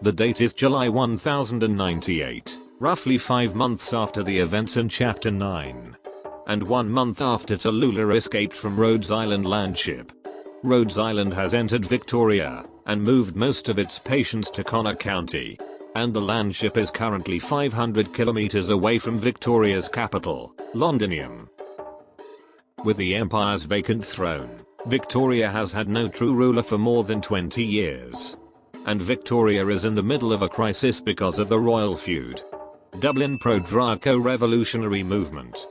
The date is July 1098, roughly 5 months after the events in Chapter 9. And 1 month after Tallulah escaped from Rhodes Island landship. Rhodes Island has entered Victoria and moved most of its patients to Connor County. And the landship is currently 500 kilometers away from Victoria's capital, Londinium. With the Empire's vacant throne, Victoria has had no true ruler for more than 20 years. And Victoria is in the middle of a crisis because of the royal feud. Dublin pro-Draco revolutionary movement.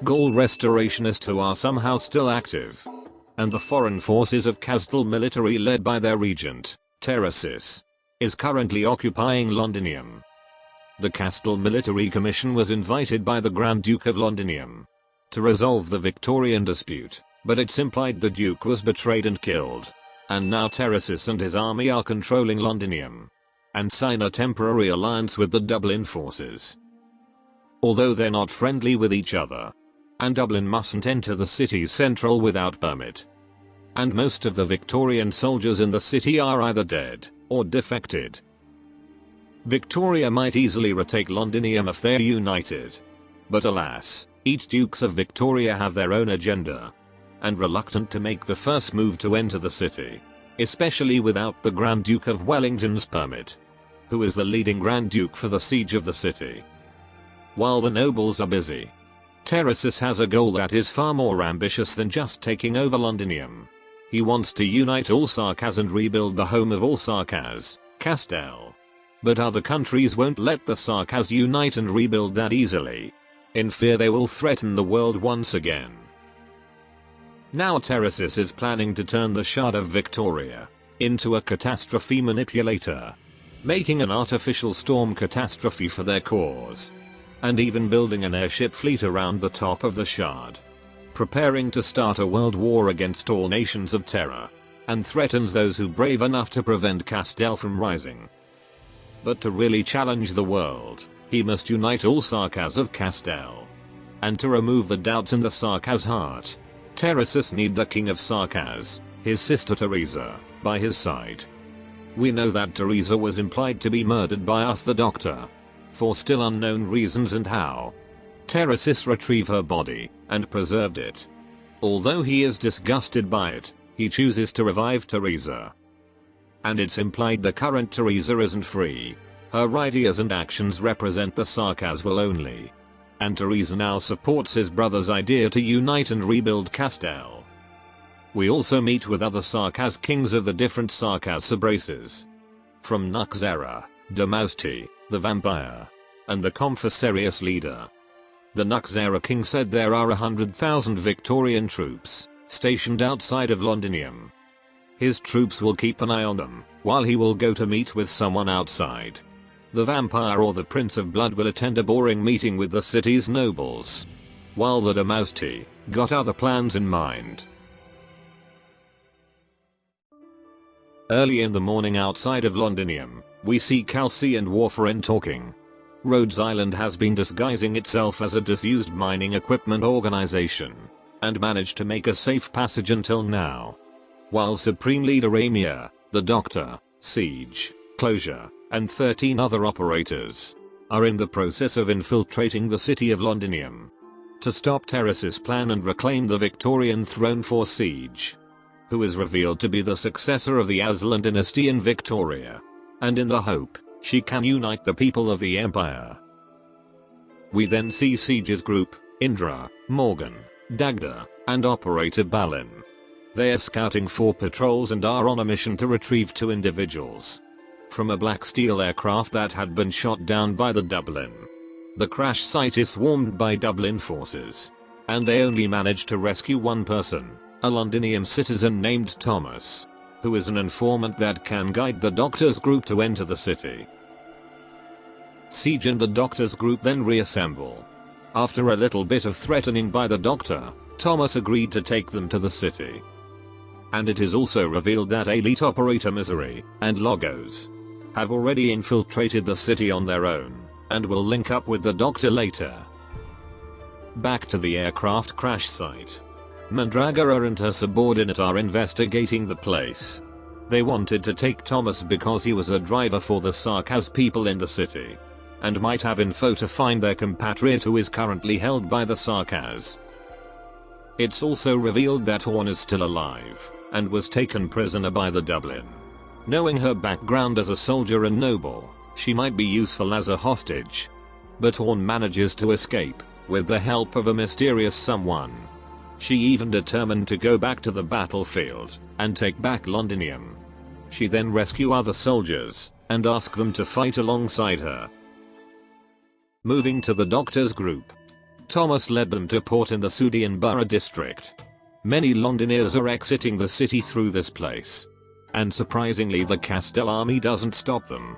Gaul restorationists who are somehow still active. And the foreign forces of Castle military led by their regent, Terrasis, is currently occupying Londinium. The Castle Military Commission was invited by the Grand Duke of Londinium to resolve the Victorian dispute, but it's implied the Duke was betrayed and killed. And now Terrasis and his army are controlling Londinium and sign a temporary alliance with the Dublin forces. Although they're not friendly with each other, and Dublin mustn't enter the city's central without permit. And most of the Victorian soldiers in the city are either dead or defected. Victoria might easily retake Londinium if they're united. But alas, each dukes of Victoria have their own agenda, and reluctant to make the first move to enter the city, especially without the Grand Duke of Wellington's permit, who is the leading Grand Duke for the siege of the city. While the nobles are busy, Terrasis has a goal that is far more ambitious than just taking over Londinium. He wants to unite all Sarkaz and rebuild the home of all Sarkaz, Castell. But other countries won't let the Sarkaz unite and rebuild that easily, in fear they will threaten the world once again. Now Terrasis is planning to turn the Shard of Victoria into a catastrophe manipulator, making an artificial storm catastrophe for their cause, and even building an airship fleet around the top of the Shard, preparing to start a world war against all nations of terror, and threatens those who brave enough to prevent Castell from rising. But to really challenge the world, he must unite all Sarkaz of Castell. And to remove the doubts in the Sarkaz heart, Terrasis need the King of Sarkaz, his sister Teresa, by his side. We know that Teresa was implied to be murdered by us the Doctor, for still unknown reasons, and how Terrasis retrieved her body and preserved it. Although he is disgusted by it, he chooses to revive Teresa. And it's implied the current Teresa isn't free. Her ideas and actions represent the Sarkaz will only. And Teresa now supports his brother's idea to unite and rebuild Castell. We also meet with other Sarkaz kings of the different Sarkaz subraces. From Nuxera, Damazti, the vampire, and the Confessarius leader. The Nuxera king said there are 100,000 Victorian troops stationed outside of Londinium. His troops will keep an eye on them, while he will go to meet with someone outside. The vampire or the Prince of Blood will attend a boring meeting with the city's nobles, while the Damazti got other plans in mind. Early in the morning outside of Londinium, we see Kelsey and Warfarin talking. Rhodes Island has been disguising itself as a disused mining equipment organization, and managed to make a safe passage until now. While Supreme Leader Amir, the Doctor, Siege, Closure, and 13 other operators are in the process of infiltrating the city of Londinium to stop Terrasis' plan and reclaim the Victorian throne for Siege, who is revealed to be the successor of the Aslan dynasty in Victoria, and in the hope she can unite the people of the Empire. We then see Siege's group, Indra, Morgan, Dagda, and Operator Balin. They are scouting for patrols and are on a mission to retrieve 2 individuals from a black steel aircraft that had been shot down by the Dublin. The crash site is swarmed by Dublin forces, and they only managed to rescue 1 person, a Londinium citizen named Thomas, who is an informant that can guide the Doctor's group to enter the city. Siege and the Doctor's group then reassemble. After a little bit of threatening by the Doctor, Thomas agreed to take them to the city. And it is also revealed that Elite Operator Misery and Logos have already infiltrated the city on their own, and will link up with the Doctor later. Back to the aircraft crash site. Mandragora and her subordinate are investigating the place. They wanted to take Thomas because he was a driver for the Sarkaz people in the city, and might have info to find their compatriot who is currently held by the Sarkaz. It's also revealed that Horn is still alive, and was taken prisoner by the Dublin. Knowing her background as a soldier and noble, she might be useful as a hostage. But Horn manages to escape, with the help of a mysterious someone. She even determined to go back to the battlefield, and take back Londinium. She then rescue other soldiers, and ask them to fight alongside her. Moving to the Doctor's group. Thomas led them to port in the Sudian Borough district. Many Londoners are exiting the city through this place. And surprisingly the Castell army doesn't stop them.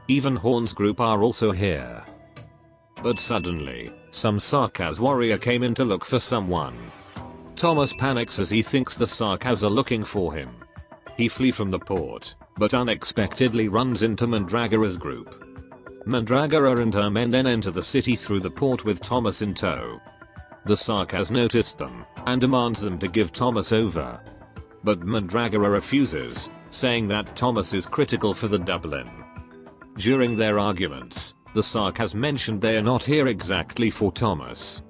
Even Horn's group are also here. But suddenly, some Sarkaz warrior came in to look for someone. Thomas panics as he thinks the Sarkaz are looking for him. He flees from the port, but unexpectedly runs into Mandragora's group. Mandragora and her men then enter the city through the port with Thomas in tow. The Sarkaz noticed them, and demands them to give Thomas over. But Mandragora refuses, saying that Thomas is critical for the Dublin. During their arguments, the Sarkaz mentioned they are not here exactly for Thomas.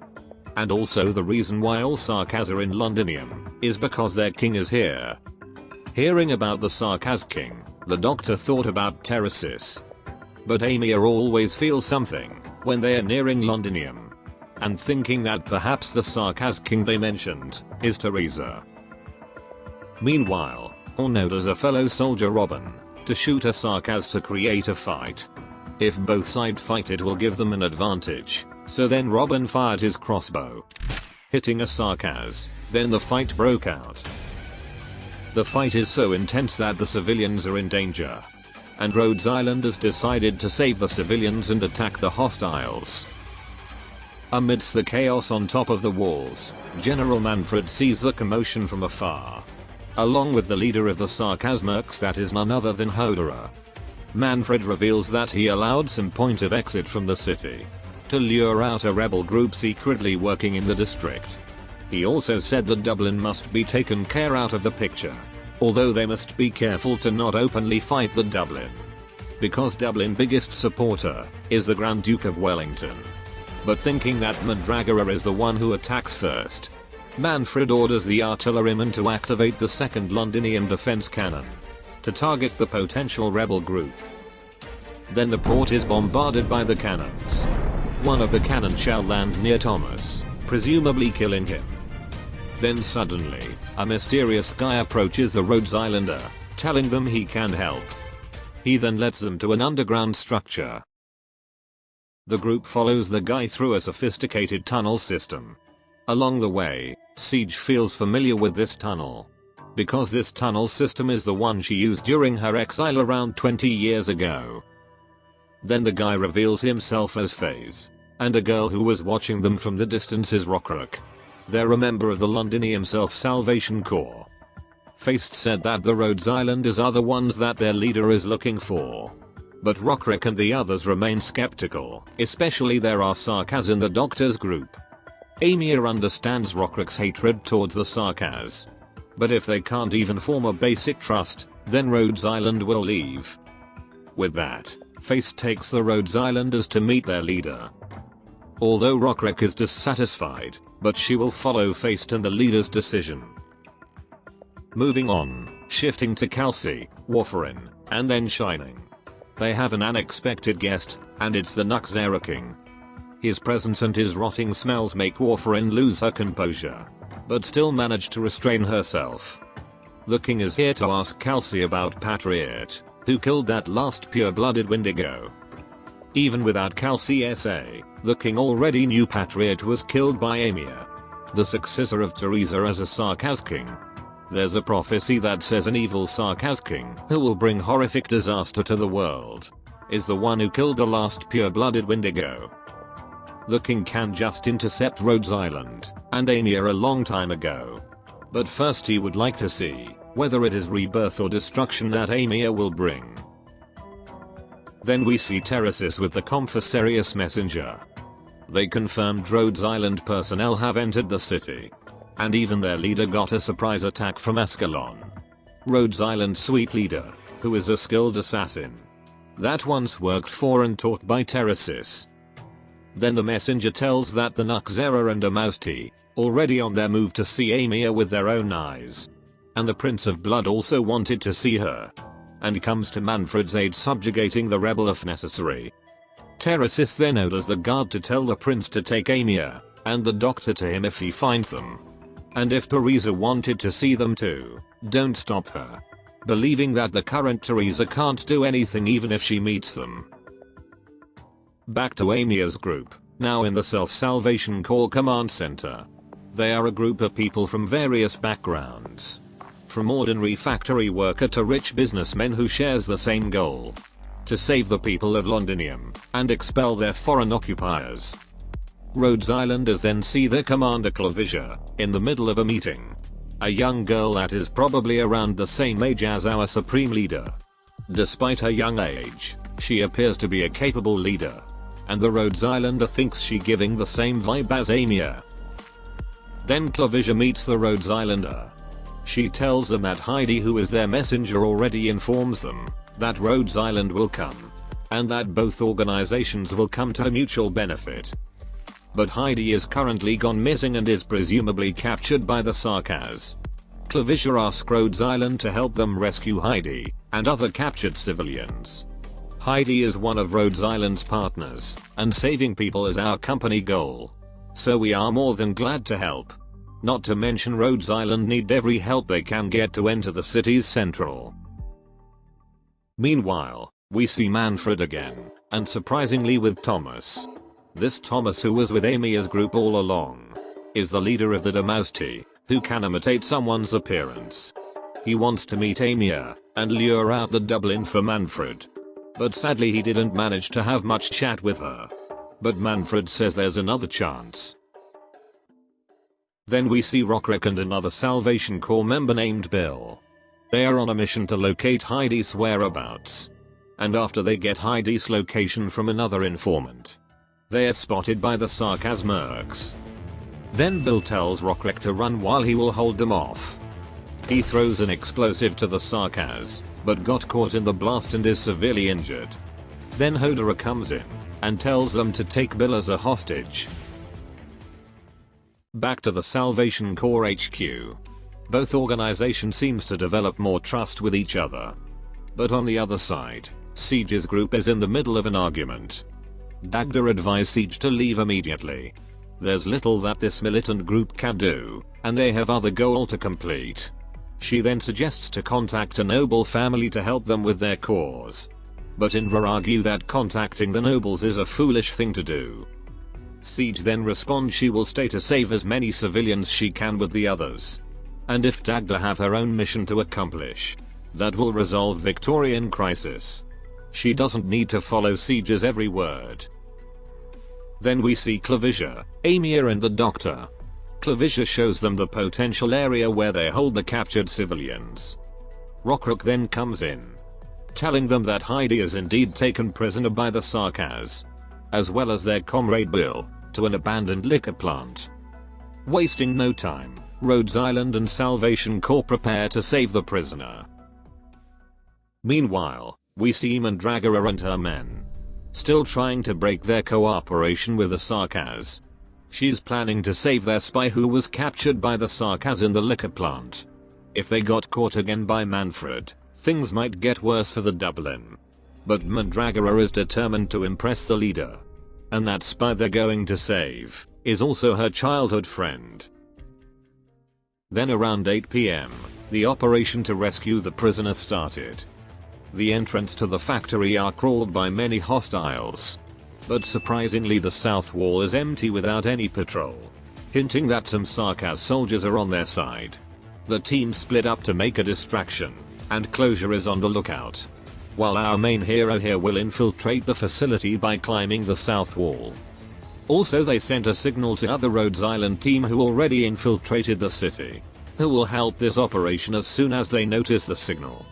And also the reason why all Sarkaz are in Londinium, is because their king is here. Hearing about the Sarkaz king, the Doctor thought about Teresis. But Amir always feels something, when they are nearing Londinium. And thinking that perhaps the Sarkaz king they mentioned, is Teresa. Meanwhile, Horn orders a fellow soldier Robin, to shoot a Sarkaz to create a fight. If both sides fight it will give them an advantage, so then Robin fired his crossbow, hitting a Sarkaz, then the fight broke out. The fight is so intense that the civilians are in danger. And Rhodes Island has decided to save the civilians and attack the hostiles. Amidst the chaos on top of the walls, General Manfred sees the commotion from afar. Along with the leader of the Sarkaz mercs, that is none other than Hodera. Manfred reveals that he allowed some point of exit from the city to lure out a rebel group secretly working in the district. He also said that Dublin must be taken care out of the picture, although they must be careful to not openly fight the Dublin, because Dublin's biggest supporter is the Grand Duke of Wellington. But thinking that Mandragora is the one who attacks first, Manfred orders the artillerymen to activate the second Londinium defense cannon to target the potential rebel group. Then the port is bombarded by the cannons. One of the cannons shall land near Thomas, presumably killing him. Then suddenly, a mysterious guy approaches the Rhodes Islander, telling them he can help. He then leads them to an underground structure. The group follows the guy through a sophisticated tunnel system. Along the way, Siege feels familiar with this tunnel, because this tunnel system is the one she used during her exile around 20 years ago. Then the guy reveals himself as FaZe, and a girl who was watching them from the distance is Rockrock. They're a member of the Londinium Self-Salvation Corps. Feist said that the Rhodes Islanders are the ones that their leader is looking for. But Rockrock and the others remain skeptical, especially there are Sarkaz in the Doctor's group. Amir understands Rockrock's hatred towards the Sarkaz. But if they can't even form a basic trust, then Rhodes Island will leave. With that, Feist takes the Rhodes Islanders to meet their leader. Although Rockrock is dissatisfied, but she will follow Feist and the leader's decision. Moving on, shifting to Kelsey, Warfarin, and then Shining. They have an unexpected guest, and it's the Nuxera King. His presence and his rotting smells make Warfarin lose her composure, but still manage to restrain herself. The king is here to ask Kelsey about Patriot, who killed that last pure-blooded Wendigo. Even without Kelsey SA, the king already knew Patriot was killed by Amir, the successor of Teresa as a Sarkaz king. There's a prophecy that says an evil Sarkaz king who will bring horrific disaster to the world is the one who killed the last pure-blooded Wendigo. The king can just intercept Rhodes Island and Amir a long time ago. But first he would like to see whether it is rebirth or destruction that Amir will bring. Then we see Teresis with the Confessorius messenger. They confirmed Rhodes Island personnel have entered the city. And even their leader got a surprise attack from Ascalon. Rhodes Island sweep leader, who is a skilled assassin that once worked for and taught by Terrasis. Then the messenger tells that the Nuxera and Amazti, already on their move to see Amia with their own eyes. And the Prince of Blood also wanted to see her. And comes to Manfred's aid, subjugating the rebel if necessary. Terrasis then orders the guard to tell the prince to take Amia, and the doctor to him if he finds them. And if Teresa wanted to see them too, don't stop her. Believing that the current Teresa can't do anything even if she meets them. Back to Amia's group, now in the Self-Salvation Corps Command Center. They are a group of people from various backgrounds. From ordinary factory worker to rich businessmen who shares the same goal. To save the people of Londinium, and expel their foreign occupiers. Rhodes Islanders then see their commander Clavicia, in the middle of a meeting. A young girl that is probably around the same age as our supreme leader. Despite her young age, she appears to be a capable leader. And the Rhodes Islander thinks she giving the same vibe as Amia. Then Clavicia meets the Rhodes Islander. She tells them that Heidi, who is their messenger, already informs them that Rhodes Island will come. And that both organizations will come to a mutual benefit. But Heidi is currently gone missing and is presumably captured by the Sarkaz. Clavicia asks Rhodes Island to help them rescue Heidi and other captured civilians. Heidi is one of Rhodes Island's partners, and saving people is our company goal. So we are more than glad to help. Not to mention Rhodes Island need every help they can get to enter the city's central. Meanwhile, we see Manfred again, and surprisingly with Thomas. This Thomas, who was with Amia's group all along, is the leader of the Damazti, who can imitate someone's appearance. He wants to meet Amia, and lure out the Dublin for Manfred. But sadly he didn't manage to have much chat with her. But Manfred says there's another chance. Then we see Rockrock and another Salvation Corps member named Bill. They are on a mission to locate Heidi's whereabouts. And after they get Heidi's location from another informant, they are spotted by the Sarkaz mercs. Then Bill tells Rockrock to run while he will hold them off. He throws an explosive to the Sarkaz, but got caught in the blast and is severely injured. Then Hodera comes in and tells them to take Bill as a hostage. Back to the Salvation Corps HQ. Both organizations seems to develop more trust with each other. But on the other side, Siege's group is in the middle of an argument. Dagda advised Siege to leave immediately. There's little that this militant group can do, and they have other goal to complete. She then suggests to contact a noble family to help them with their cause. But Indra argue that contacting the nobles is a foolish thing to do. Siege then responds she will stay to save as many civilians she can with the others. And if Dagda have her own mission to accomplish, that will resolve Victorian crisis. She doesn't need to follow Siege's every word. Then we see Clavicia, Amia and the doctor. Clavicia shows them the potential area where they hold the captured civilians. Rockrock then comes in, telling them that Heidi is indeed taken prisoner by the Sarkaz, as well as their comrade Bill, to an abandoned liquor plant. Wasting no time, Rhodes Island and Salvation Corps prepare to save the prisoner. Meanwhile, we see Mandragora and her men, still trying to break their cooperation with the Sarkaz. She's planning to save their spy who was captured by the Sarkaz in the liquor plant. If they got caught again by Manfred, things might get worse for the Dublin. But Mandragora is determined to impress the leader. And that spy they're going to save is also her childhood friend. Then around 8 PM, the operation to rescue the prisoner started. The entrance to the factory are crawled by many hostiles. But surprisingly the south wall is empty without any patrol, hinting that some Sarkaz soldiers are on their side. The team split up to make a distraction, and Closure is on the lookout. While our main hero here will infiltrate the facility by climbing the south wall. Also they sent a signal to other Rhodes Island team who already infiltrated the city, who will help this operation as soon as they notice the signal.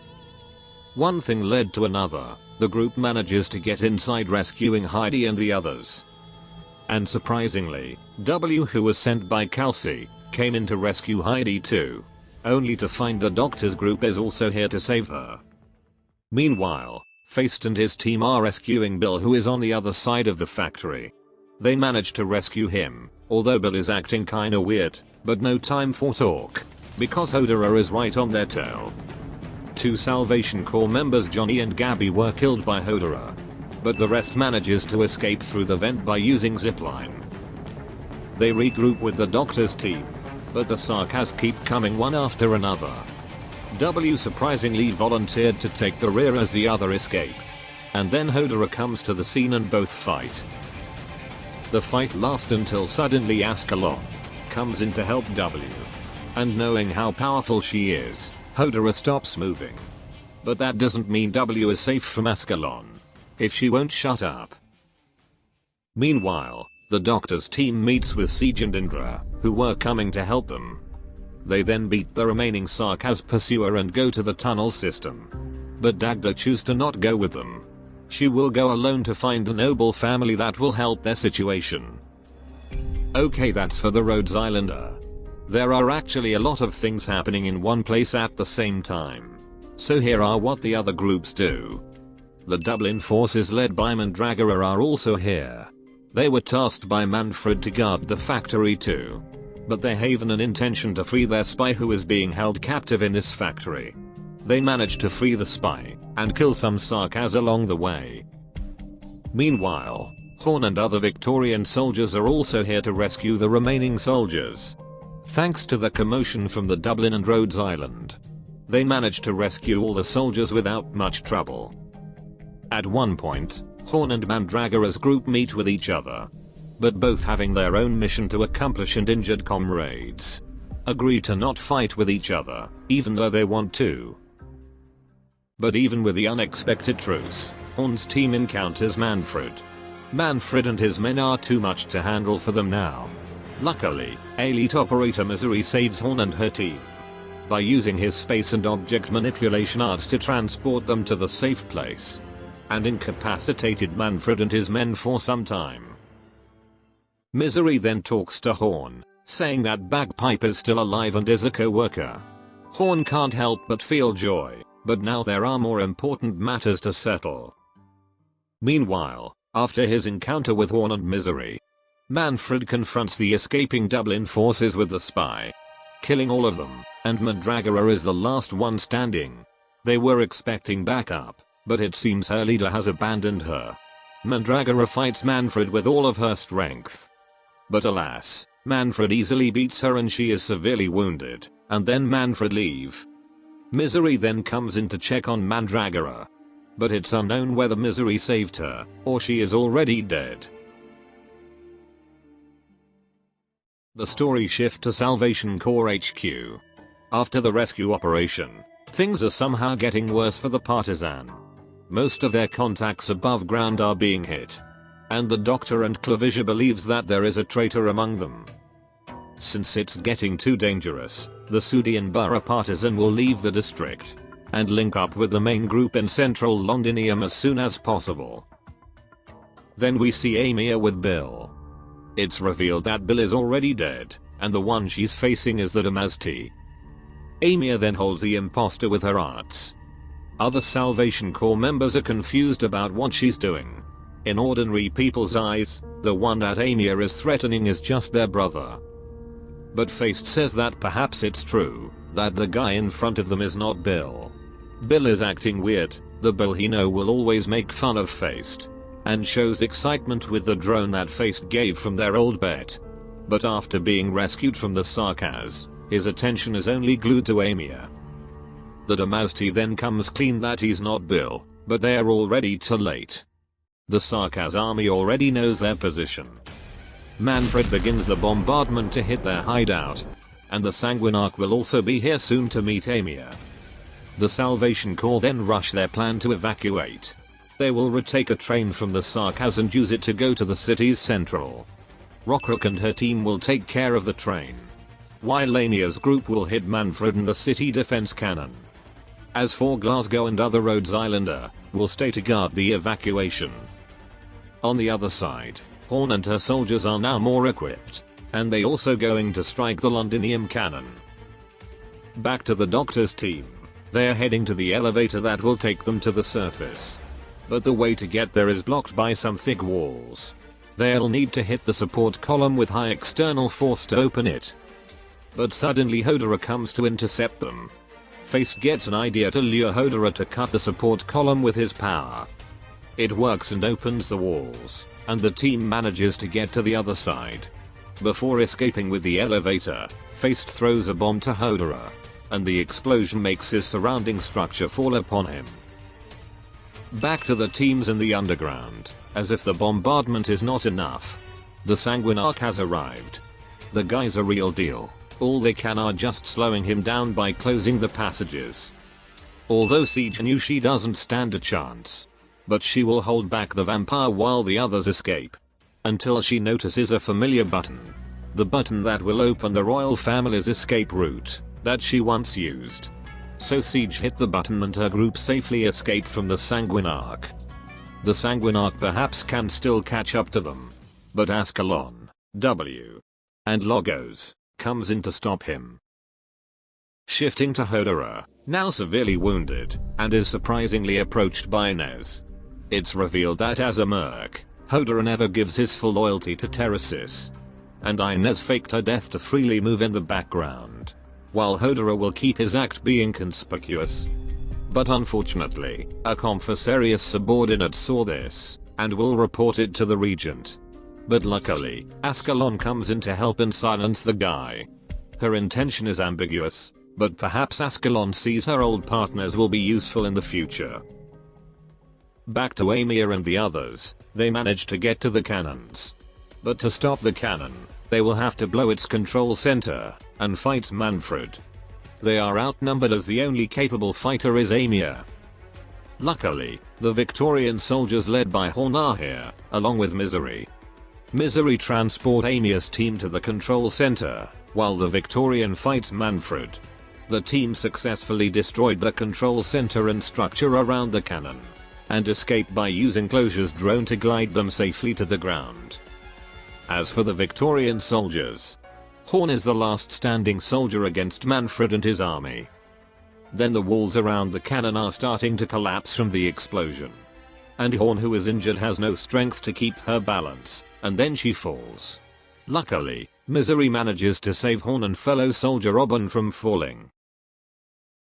One thing led to another, the group manages to get inside rescuing Heidi and the others. And surprisingly, W, who was sent by Kelsey, came in to rescue Heidi too. only to find the doctor's group is also here to save her. Meanwhile, Feist and his team are rescuing Bill, who is on the other side of the factory. They manage to rescue him, although Bill is acting kinda weird, but no time for talk, because Hodera is right on their tail. 2 Salvation Corps members Johnny and Gabby were killed by Hodera, but the rest manages to escape through the vent by using zipline. They regroup with the doctor's team, but the Sarkaz keep coming one after another. W surprisingly volunteered to take the rear as the other escape, and then Hodera comes to the scene and both fight. The fight lasts until suddenly Ascalon comes in to help W, and knowing how powerful she is, Hodera stops moving. But that doesn't mean W is safe from Ascalon, if she won't shut up. Meanwhile, the doctor's team meets with Siege and Indra, who were coming to help them. They then beat the remaining Sarkaz pursuer and go to the tunnel system. But Dagda chooses to not go with them. She will go alone to find the noble family that will help their situation. Okay, that's for the Rhodes Islander. There are actually a lot of things happening in one place at the same time. So here are what the other groups do. The Dublin forces led by Mandragora are also here. They were tasked by Manfred to guard the factory too. But they have an intention to free their spy who is being held captive in this factory. They manage to free the spy and kill some Sarkaz along the way. Meanwhile, Horn and other Victorian soldiers are also here to rescue the remaining soldiers. Thanks to the commotion from the Dublin and Rhodes Island, they manage to rescue all the soldiers without much trouble. At one point, Horn and Mandragora's group meet with each other, but both having their own mission to accomplish and injured comrades agree to not fight with each other, even though they want to. But even with the unexpected truce, Horn's team encounters Manfred. Manfred and his men are too much to handle for them now. Luckily, elite operator Misery saves Horn and her team by using his space and object manipulation arts to transport them to the safe place, and incapacitated Manfred and his men for some time. Misery then talks to Horn, saying that Bagpipe is still alive and is a co-worker. Horn can't help but feel joy, but now there are more important matters to settle. Meanwhile, after his encounter with Horn and Misery, Manfred confronts the escaping Dublin forces with the spy, killing all of them, and Mandragora is the last one standing. They were expecting backup, but it seems her leader has abandoned her. Mandragora fights Manfred with all of her strength. But alas, Manfred easily beats her and she is severely wounded, and then Manfred leaves. Misery then comes in to check on Mandragora, but it's unknown whether Misery saved her, or she is already dead. The story shifts to Salvation Corps HQ. After the rescue operation, things are somehow getting worse for the Partisan. Most of their contacts above ground are being hit, and the Doctor and Clavisia believes that there is a traitor among them. Since it's getting too dangerous, the Sudian Borough Partisan will leave the district and link up with the main group in central Londinium as soon as possible. Then we see Amia with Bill. It's revealed that Bill is already dead, and the one she's facing is the Damazti. Amia then holds the imposter with her arts. Other Salvation Corps members are confused about what she's doing. In ordinary people's eyes, the one that Amia is threatening is just their brother. But Feist says that perhaps it's true, that the guy in front of them is not Bill. Bill is acting weird, the Bill he know will always make fun of Feist, and shows excitement with the drone that Feist gave from their old bet. But after being rescued from the Sarkaz, his attention is only glued to Amia. The Damazti then comes clean that he's not Bill, but they are already too late. The Sarkaz army already knows their position. Manfred begins the bombardment to hit their hideout, and the Sanguinarch will also be here soon to meet Amia. The Salvation Corps then rush their plan to evacuate. They will retake a train from the Sarkaz and use it to go to the city's central. Rockrock and her team will take care of the train, while Amia's group will hit Manfred and the city defense cannon. As for Glasgow and other Rhodes Islander, will stay to guard the evacuation. On the other side, Horn and her soldiers are now more equipped, and they also going to strike the Londinium cannon. Back to the doctor's team. They are heading to the elevator that will take them to the surface. But the way to get there is blocked by some thick walls. They'll need to hit the support column with high external force to open it. But suddenly Hodora comes to intercept them. Face gets an idea to lure Hodora to cut the support column with his power. It works and opens the walls, and the team manages to get to the other side. Before escaping with the elevator, Face throws a bomb to Hodora, and the explosion makes his surrounding structure fall upon him. Back to the teams in the underground. As if the bombardment is not enough, the Sanguine Arc has arrived. The guy's a real deal. All they can are just slowing him down by closing the passages. Although Siege knew she doesn't stand a chance, but she will hold back the vampire while the others escape. Until she notices a familiar button. The button that will open the royal family's escape route that she once used. So Siege hit the button and her group safely escaped from the Sanguine Arc. The Sanguine Arc perhaps can still catch up to them. But Ascalon, W, and Logos comes in to stop him. Shifting to Hodora, now severely wounded, and is surprisingly approached by Inez. It's revealed that as a merc, Hodora never gives his full loyalty to Teresis. And Inez faked her death to freely move in the background, while Hodora will keep his act being conspicuous. But unfortunately, a Confessarius subordinate saw this, and will report it to the regent. But luckily, Ascalon comes in to help and silence the guy. Her intention is ambiguous, but perhaps Ascalon sees her old partners will be useful in the future. Back to Amir and the others, they manage to get to the cannons. But to stop the cannon, they will have to blow its control center, and fight Manfred. They are outnumbered as the only capable fighter is Amir. Luckily, the Victorian soldiers led by Horn are here, along with Misery. Misery transport Amir's team to the control center, while the Victorian fight Manfred. The team successfully destroyed the control center and structure around the cannon, and escaped by using Closure's drone to glide them safely to the ground. As for the Victorian soldiers, Horn is the last standing soldier against Manfred and his army. Then the walls around the cannon are starting to collapse from the explosion. And Horn, who is injured, has no strength to keep her balance, and then she falls. Luckily, Misery manages to save Horn and fellow soldier Robin from falling.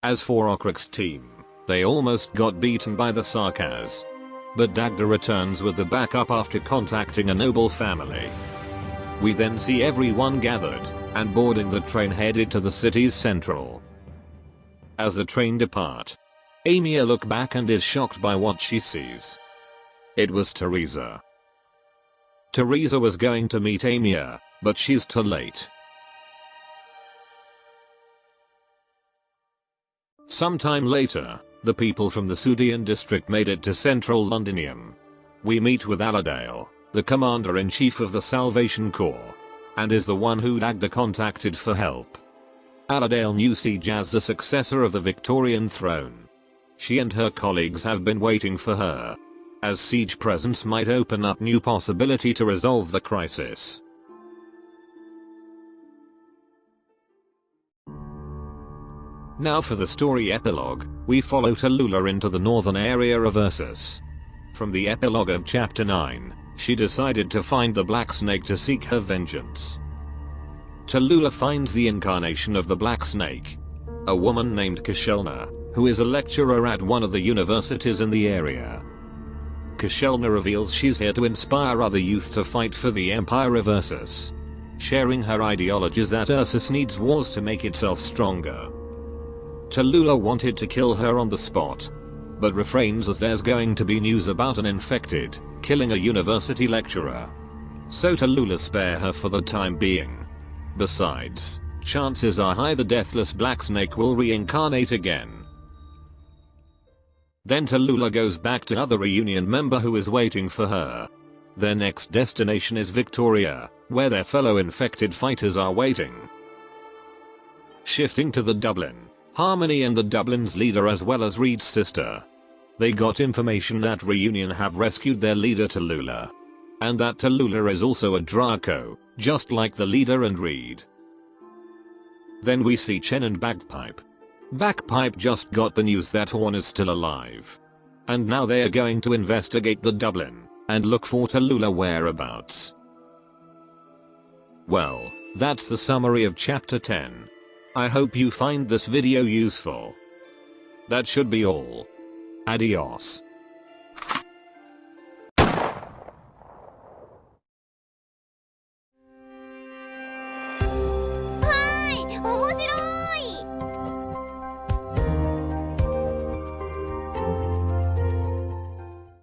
As for Arknights' team, they almost got beaten by the Sarkaz. But Dagda returns with the backup after contacting a noble family. We then see everyone gathered, and boarding the train headed to the city's central. As the train depart, Amir looks back and is shocked by what she sees. It was Teresa. Teresa was going to meet Amir, but she's too late. Sometime later, the people from the Sudian district made it to central Londinium. We meet with Aladale, the commander-in-chief of the Salvation Corps, and is the one who Dagda contacted for help. Aladale knew Siege as the successor of the Victorian throne. She and her colleagues have been waiting for her, as Siege presence might open up new possibility to resolve the crisis. Now for the story epilogue, we follow Tallulah into the northern area of Ursus. From the epilogue of chapter 9, she decided to find the Black Snake to seek her vengeance. Tallulah finds the incarnation of the Black Snake, a woman named Kashelna, who is a lecturer at one of the universities in the area. Kashelna reveals she's here to inspire other youth to fight for the Empire of Ursus, sharing her ideologies that Ursus needs wars to make itself stronger. Tallulah wanted to kill her on the spot, but refrains as there's going to be news about an infected killing a university lecturer. So Tallulah spare her for the time being. Besides, chances are high the deathless Black Snake will reincarnate again. Then Tallulah goes back to other reunion member who is waiting for her. Their next destination is Victoria, where their fellow infected fighters are waiting. Shifting to the Dublin, Harmony and the Dublin's leader as well as Reed's sister. They got information that Reunion have rescued their leader Tallulah. And that Tallulah is also a Draco, just like the leader and Reed. Then we see Chen and Bagpipe. Bagpipe just got the news that Horn is still alive. And now they are going to investigate the Dublin and look for Tallulah whereabouts. Well, that's the summary of chapter 10. I hope you find this video useful. That should be all. Adios.